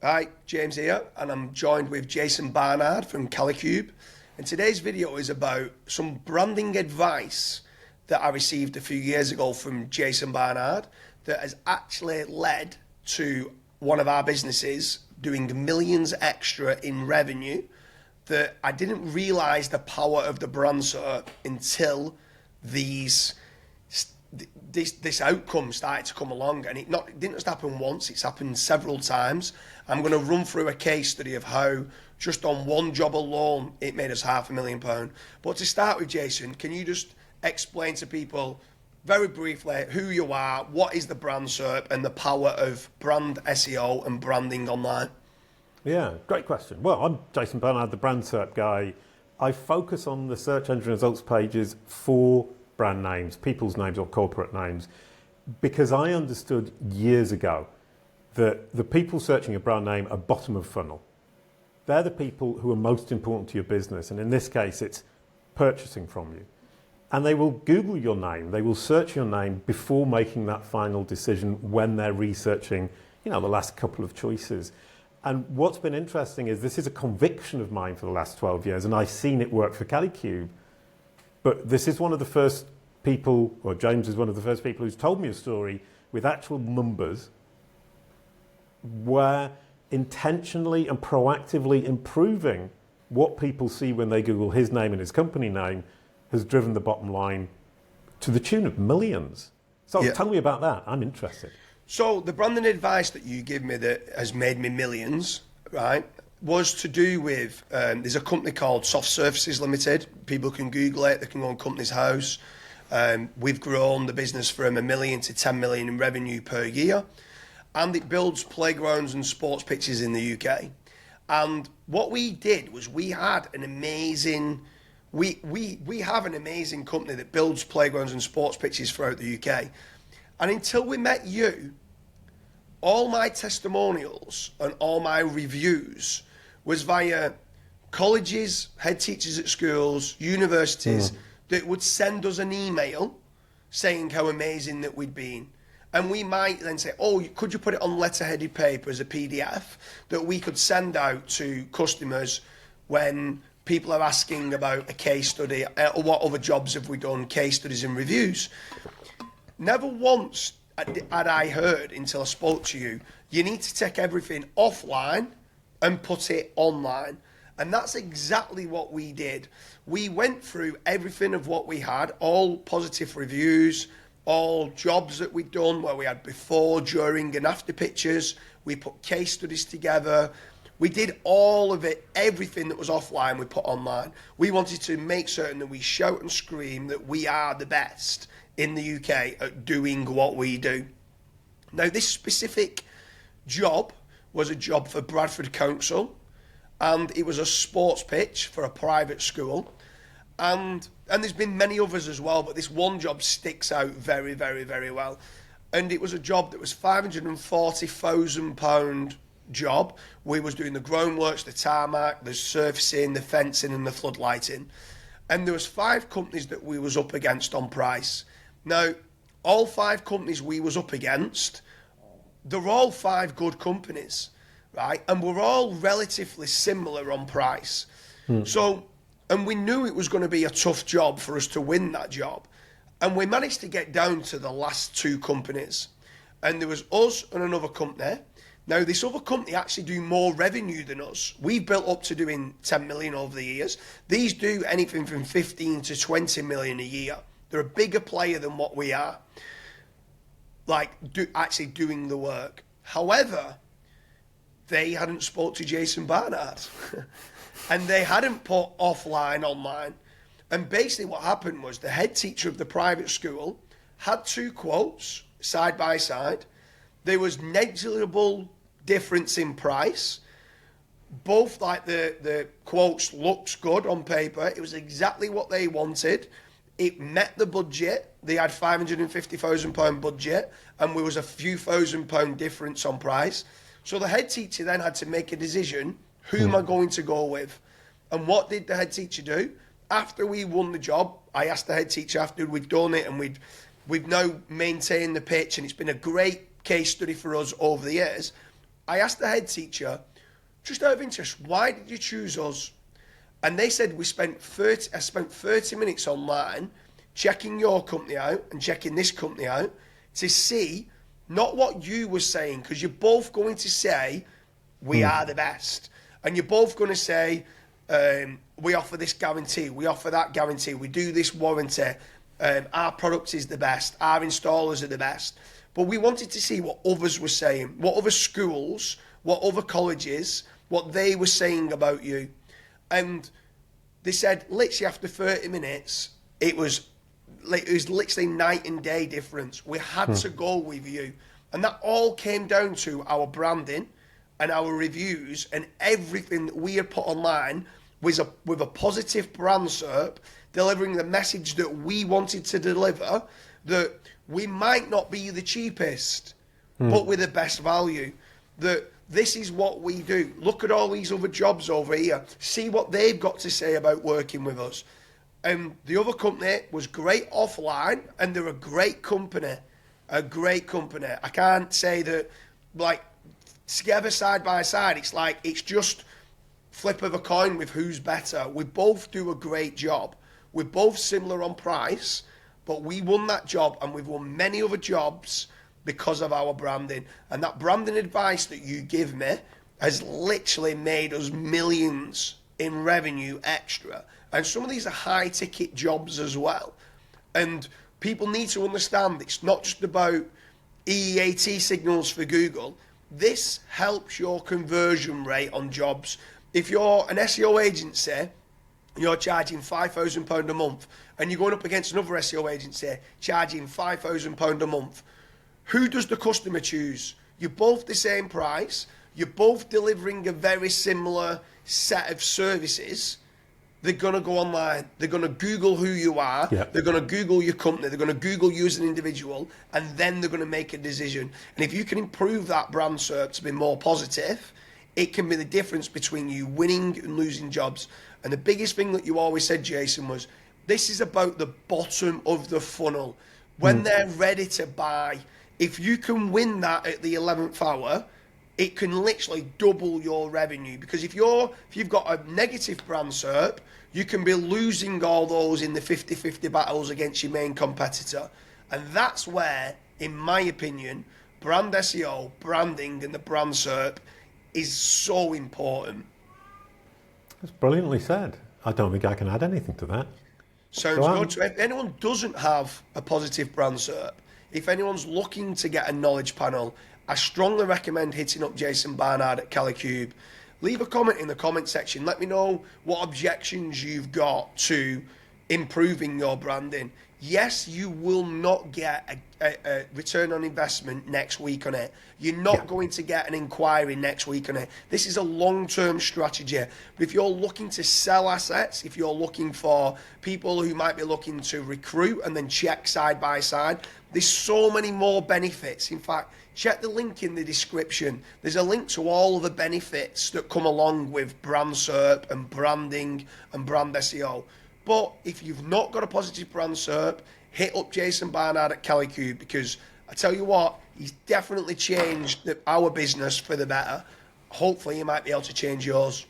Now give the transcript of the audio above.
Hi, James here, and I'm joined with Jason Barnard from Kalicube. And today's video is about some branding advice that I received a few years ago from Jason Barnard that has actually led to one of our businesses doing millions extra in revenue, that I didn't realize the power of the brand SERP until this outcome started to come along. And it didn't just happen once, it's happened several times. I'm going to run through a case study of how just on one job alone it made us £500,000. But to start with, Jason, can you just explain to people very briefly who you are, what is the brand SERP, and the power of brand SEO and branding online? Yeah, great question. Well, I'm Jason Barnard, the brand SERP guy. I focus on the search engine results pages for brand names, people's names or corporate names, because I understood years ago that the people searching a brand name are bottom of funnel. They're the people who are most important to your business, and in this case it's purchasing from you. And they will Google your name, they will search your name before making that final decision when they're researching, the last couple of choices. And what's been interesting is this is a conviction of mine for the last 12 years, and I've seen it work for Kalicube. But this is one of the first people, or James is one of the first people who's told me a story with actual numbers where intentionally and proactively improving what people see when they Google his name and his company name has driven the bottom line to the tune of millions. So Tell me about that. I'm interested. So the branding advice that you give me that has made me millions, right, was to do with, there's a company called Soft Surfaces Limited. People can Google it, they can go on Company's House. We've grown the business from $1 million to 10 million in revenue per year. And it builds playgrounds and sports pitches in the UK. And what we did was we had an amazing, we have an amazing company that builds playgrounds and sports pitches throughout the UK. And until we met you, all my testimonials and all my reviews was via colleges, head teachers at schools, universities that would send us an email saying how amazing that we'd been. And we might then say, oh, could you put it on letterheaded paper as a PDF that we could send out to customers when people are asking about a case study, or what other jobs have we done, case studies and reviews. Never once had I heard until I spoke to you, you need to take everything offline and put it online. And that's exactly what we did. We went through everything of what we had, all positive reviews, all jobs that we'd done where we had before, during and after pictures. We put case studies together. We did all of it, everything that was offline we put online. We wanted to make certain that we shout and scream that we are the best in the UK at doing what we do. Now, this specific job was a job for Bradford Council, and it was a sports pitch for a private school. And there's been many others as well, but this one job sticks out very, very, very well. And it was a job that was £540,000 job. We was doing the groundworks, the tarmac, the surfacing, the fencing and the floodlighting. And there was 5 companies that we was up against on price. Now, all 5 companies we was up against, they're all 5 good companies, right? And we're all relatively similar on price. And we knew it was going to be a tough job for us to win that job. And we managed to get down to the last 2 companies. And there was us and another company. Now, this other company actually do more revenue than us. We've built up to doing 10 million over the years. These do anything from 15 to 20 million a year. They're a bigger player than what we are, actually doing the work. However, they hadn't spoke to Jason Barnard. And they hadn't put offline online. And basically what happened was the head teacher of the private school had 2 quotes side by side. There was negligible difference in price. Both the quotes looked good on paper. It was exactly what they wanted. It met the budget. They had £550,000 budget, and there was a few £1,000 difference on price. So the head teacher then had to make a decision. Who am I going to go with? And what did the head teacher do? After we won the job, I asked the head teacher after we'd done it, and we've now maintained the pitch, and it's been a great case study for us over the years. I asked the head teacher, just out of interest, why did you choose us? And they said I spent 30 minutes online checking your company out and checking this company out to see not what you were saying, because you're both going to say we are the best, and you're both going to say we offer this guarantee, we offer that guarantee, we do this warranty, our product is the best, our installers are the best. But we wanted to see what others were saying, what other schools, what other colleges, what they were saying about you. And they said literally after 30 minutes, it was literally night and day difference. We had to go with you. And that all came down to our branding and our reviews, and everything that we had put online was with a positive brand SERP, delivering the message that we wanted to deliver, that we might not be the cheapest, but we're the best value. That this is what we do. Look at all these other jobs over here. See what they've got to say about working with us. And the other company was great offline, and they're a great company. A great company. I can't say that, like, together side by side, it's just flip of a coin with who's better. We both do a great job. We're both similar on price, but we won that job, and we've won many other jobs because of our branding. And that branding advice that you give me has literally made us millions in revenue extra. And some of these are high ticket jobs as well. And people need to understand it's not just about EEAT signals for Google. This helps your conversion rate on jobs. If you're an SEO agency, you're charging £5,000 a month, and you're going up against another SEO agency charging £5,000 a month, who does the customer choose? You're both the same price. You're both delivering a very similar set of services. They're going to go online. They're going to Google who you are. Yep. They're going to Google your company. They're going to Google you as an individual, and then they're going to make a decision. And if you can improve that brand SERP to be more positive, it can be the difference between you winning and losing jobs. And the biggest thing that you always said, Jason, was this is about the bottom of the funnel. When they're ready to buy, if you can win that at the 11th hour, it can literally double your revenue. Because if you've got a negative brand SERP, you can be losing all those in the 50-50 battles against your main competitor. And that's where, in my opinion, brand SEO, branding, and the brand SERP is so important. That's brilliantly said. I don't think I can add anything to that. Sounds good. So if anyone doesn't have a positive brand SERP, if anyone's looking to get a knowledge panel, I strongly recommend hitting up Jason Barnard at Kalicube. Leave a comment in the comment section. Let me know what objections you've got to improving your branding. Yes, you will not get a return on investment next week on it. You're not going to get an inquiry next week on it. This is a long-term strategy. But if you're looking to sell assets, if you're looking for people who might be looking to recruit and then check side by side, there's so many more benefits. In fact, check the link in the description. There's a link to all of the benefits that come along with brand SERP and branding and brand SEO. But if you've not got a positive brand SERP, hit up Jason Barnard at Kalicube, because I tell you what, he's definitely changed our business for the better. Hopefully, he might be able to change yours.